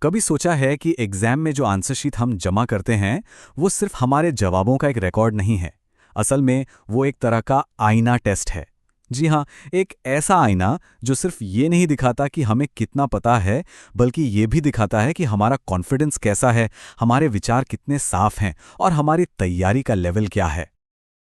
कभी सोचा है कि एग्जाम में जो आंसर शीट हम जमा करते हैं वो सिर्फ हमारे जवाबों का एक रिकॉर्ड नहीं है। असल में वो एक तरह का आईना टेस्ट है। जी हाँ, एक ऐसा आईना जो सिर्फ ये नहीं दिखाता कि हमें कितना पता है, बल्कि ये भी दिखाता है कि हमारा कॉन्फिडेंस कैसा है, हमारे विचार कितने साफ हैं और हमारी तैयारी का लेवल क्या है।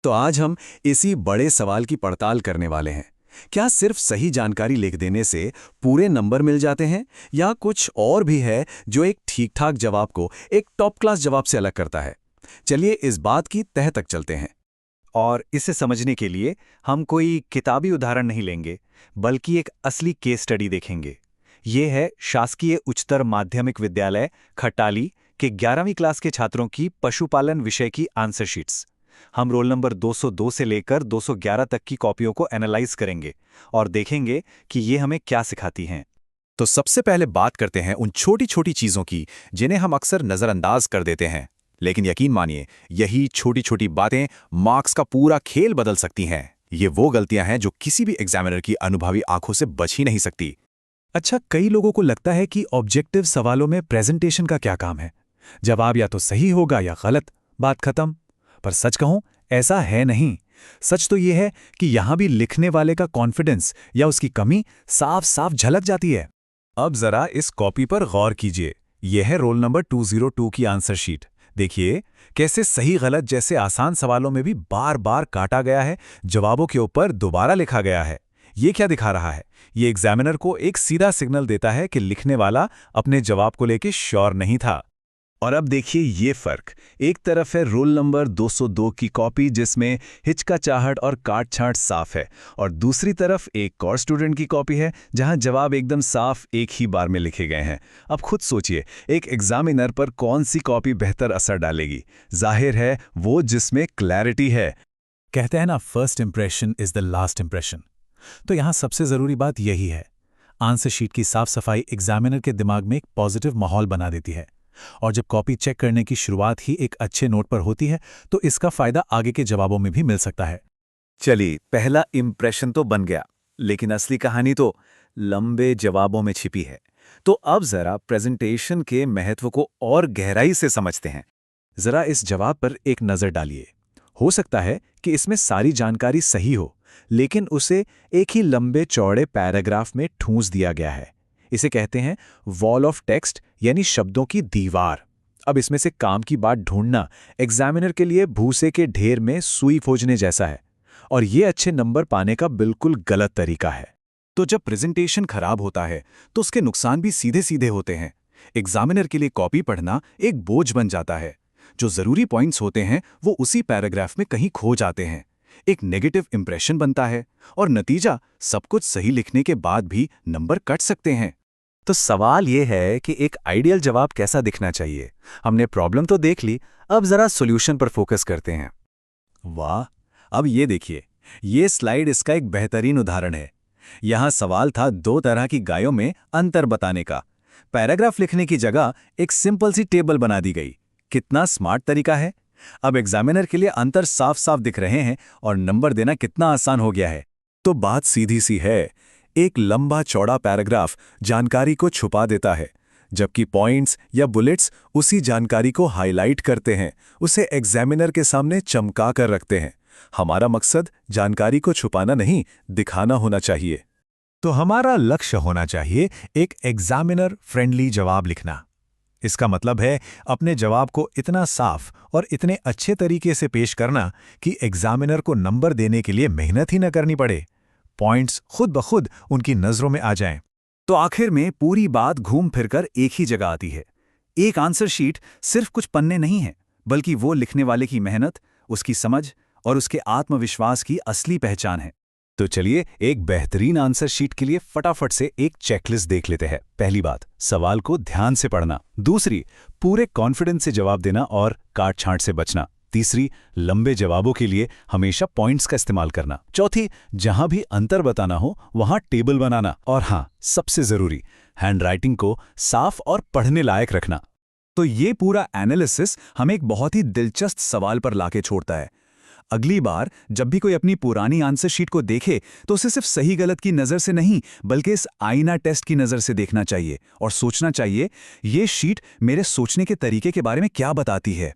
तो आज हम इसी बड़े सवाल की पड़ताल करने वाले हैं। क्या सिर्फ सही जानकारी लिख देने से पूरे नंबर मिल जाते हैं, या कुछ और भी है जो एक ठीक-ठाक जवाब को एक टॉप क्लास जवाब से अलग करता है? चलिए इस बात की तह तक चलते हैं। और इसे समझने के लिए हम कोई किताबी उदाहरण नहीं लेंगे, बल्कि एक असली केस स्टडी देखेंगे। ये है शासकीय उच्चतर माध्यमिक विद्यालय खट्टाली के 11वीं क्लास के छात्रों की पशुपालन विषय की आंसर शीट्स। हम रोल नंबर 202 से लेकर 211 तक की कॉपियों को एनालाइज करेंगे और देखेंगे कि ये हमें क्या सिखाती हैं। तो सबसे पहले बात करते हैं उन छोटी-छोटी चीजों की जिन्हें हम अक्सर नजरअंदाज कर देते हैं। लेकिन यकीन मानिए, यही छोटी-छोटी बातें मार्क्स का पूरा खेल बदल सकती हैं। ये वो गलतियां हैं जो किसी भी एग्जामिनर की अनुभवी आंखों से बच ही नहीं सकती। अच्छा, कई लोगों को लगता है कि ऑब्जेक्टिव सवालों में प्रेजेंटेशन का क्या काम है? जवाब या तो सही होगा या गलत, बात खत्म। पर सच कहूं, ऐसा है नहीं। सच तो यह है कि यहां भी लिखने वाले का कॉन्फिडेंस या उसकी कमी साफ साफ झलक जाती है। अब जरा इस कॉपी पर गौर कीजिए। यह है रोल नंबर 202 की आंसर शीट। देखिए कैसे सही गलत जैसे आसान सवालों में भी बार बार काटा गया है, जवाबों के ऊपर दोबारा लिखा गया है। ये क्या दिखा रहा है? ये एग्जामिनर को एक सीधा सिग्नल देता है कि लिखने वाला अपने जवाब को लेकर श्योर नहीं था। और अब देखिए ये फर्क। एक तरफ है रोल नंबर 202 की कॉपी जिसमें हिचकाचाहट और काट-छांट साफ है, और दूसरी तरफ एक और स्टूडेंट की कॉपी है जहां जवाब एकदम साफ एक ही बार में लिखे गए हैं। अब खुद सोचिए, एक एग्जामिनर पर कौन सी कॉपी बेहतर असर डालेगी? जाहिर है वो जिसमें क्लैरिटी है। कहते हैं ना, first impression is the last impression. तो यहां सबसे जरूरी बात यही है। आंसर शीट की साफ सफाई एग्जामिनर के दिमाग में एक पॉजिटिव माहौल बना देती है, और जब कॉपी चेक करने की शुरुआत ही एक अच्छे नोट पर होती है तो इसका फायदा आगे के जवाबों में भी मिल सकता है। चलिए, पहला इंप्रेशन तो बन गया, लेकिन असली कहानी तो लंबे जवाबों में छिपी है। तो अब जरा प्रेजेंटेशन के महत्व को और गहराई से समझते हैं। जरा इस जवाब पर एक नजर डालिए। हो सकता है कि इसमें सारी जानकारी सही हो, लेकिन उसे एक ही लंबे चौड़े पैराग्राफ में ठूंस दिया गया है। इसे कहते हैं वॉल ऑफ टेक्स्ट, यानी शब्दों की दीवार। अब इसमें से काम की बात ढूंढना एग्जामिनर के लिए भूसे के ढेर में सुई खोजने जैसा है, और ये अच्छे नंबर पाने का बिल्कुल गलत तरीका है। तो जब प्रेजेंटेशन खराब होता है तो उसके नुकसान भी सीधे सीधे होते हैं। एग्जामिनर के लिए कॉपी पढ़ना एक बोझ बन जाता है। जो जरूरी पॉइंट्स होते हैं वो उसी पैराग्राफ में कहीं खो जाते हैं। एक नेगेटिव इंप्रेशन बनता है, और नतीजा सब कुछ सही लिखने के बाद भी नंबर कट सकते हैं। तो सवाल यह है कि एक आइडियल जवाब कैसा दिखना चाहिए। हमने प्रॉब्लम तो देख ली, अब जरा सॉल्यूशन पर फोकस करते हैं। वाह, अब ये देखिए, ये स्लाइड इसका एक बेहतरीन उदाहरण है। यहां सवाल था दो तरह की गायों में अंतर बताने का। पैराग्राफ लिखने की जगह एक सिंपल सी टेबल बना दी गई। कितना स्मार्ट तरीका है। अब एग्जामिनर के लिए अंतर साफ साफ दिख रहे हैं और नंबर देना कितना आसान हो गया है। तो बात सीधी सी है, एक लंबा चौड़ा पैराग्राफ जानकारी को छुपा देता है, जबकि पॉइंट्स या बुलेट्स उसी जानकारी को हाईलाइट करते हैं, उसे एग्जामिनर के सामने चमका कर रखते हैं। हमारा मकसद जानकारी को छुपाना नहीं, दिखाना होना चाहिए। तो हमारा लक्ष्य होना चाहिए एक एग्जामिनर फ्रेंडली जवाब लिखना। इसका मतलब है अपने जवाब को इतना साफ और इतने अच्छे तरीके से पेश करना कि एग्जामिनर को नंबर देने के लिए मेहनत ही न करनी पड़े। पॉइंट्स खुद ब खुद उनकी नजरों में आ जाएं। तो आखिर में पूरी बात घूम फिरकर एक ही जगह आती है। एक आंसर शीट सिर्फ कुछ पन्ने नहीं है, बल्कि वो लिखने वाले की मेहनत, उसकी समझ और उसके आत्मविश्वास की असली पहचान है। तो चलिए एक बेहतरीन आंसर शीट के लिए फटाफट से एक चेकलिस्ट देख लेते हैं। पहली बात, सवाल को ध्यान से पढ़ना। दूसरी, पूरे कॉन्फिडेंस से जवाब देना और काट छांट से बचना। तीसरी, लंबे जवाबों के लिए हमेशा पॉइंट्स का इस्तेमाल करना। चौथी, जहां भी अंतर बताना हो वहां टेबल बनाना। और हाँ, सबसे जरूरी, हैंडराइटिंग को साफ और पढ़ने लायक रखना। तो ये पूरा एनालिसिस हमें एक बहुत ही दिलचस्प सवाल पर लाके छोड़ता है। अगली बार जब भी कोई अपनी पुरानी आंसर शीट को देखे तो उसे सिर्फ सही गलत की नज़र से नहीं बल्कि इस आईना टेस्ट की नज़र से देखना चाहिए और सोचना चाहिए ये शीट मेरे सोचने के तरीके के बारे में क्या बताती है।